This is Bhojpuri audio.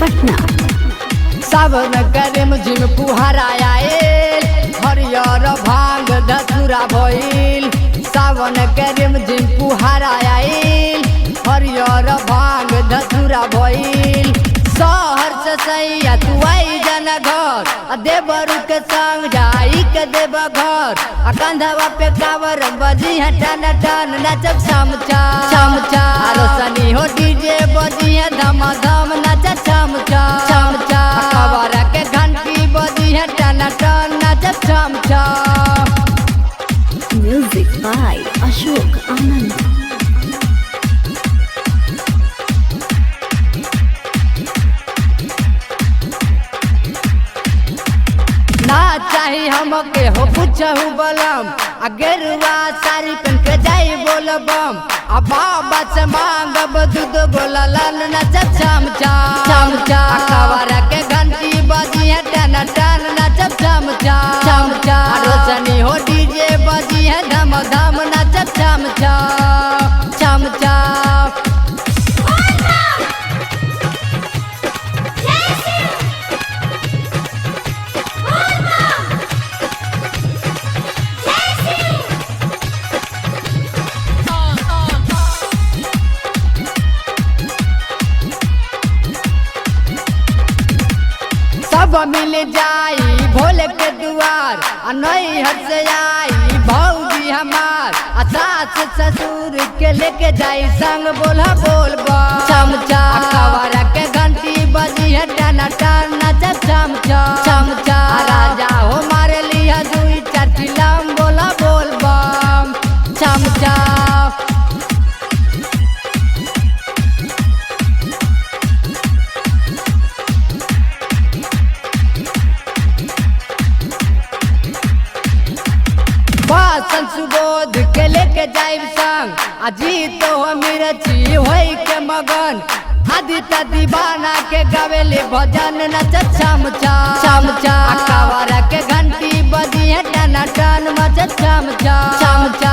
पटना सावन करे झिम फुहारा आयल हरियर भांग धतुरा भइल। सावन करे झिम फुहारा आयल हरियर भांग धतुरा भइल। शहर से सैया तू आई जाना घर देवरू के संग जाई के देव घर कंधवा पे कावर बजी है टन टन नचब चमचा चमचा रोशनी हो डीजे बजी है धम धम नचब चमचा चमचा कावर के घंटी बजी है टन टन नचब चमचा। म्यूजिक बाय अशोक आनंद। ना चाही हमके हो पूछहु बलम गेरुआ साड़ी पहन के जाई बोलबम बाबा से मांगब दूध गोला लाल नचब चमचा चमचा कवारा के घंटी बजी है टन टन नचब चमचा चमचा रोशनी हो डीजे बजी है धम धम नचब चमचा चमचा। सब मिल जाई भोले के दुआर नई हट से आई भौजी हमार सास ससुर के लेके जाई संग बोला बोलबा चमचा कवारा के घंटी बजी है टन टन नचब चमचा चमचा राजा हो मारे लिया दुई चार चिलम बोला बोलबा चमचा। बासन सुबोध के लेके जाइब संग अजी तो मिर्ची होई के मगन आदित्य दीवाना के गावेले भजन नचब चमचा चमचा कवारा के घंटी बजी है टन टन मचब चमचा चमचा।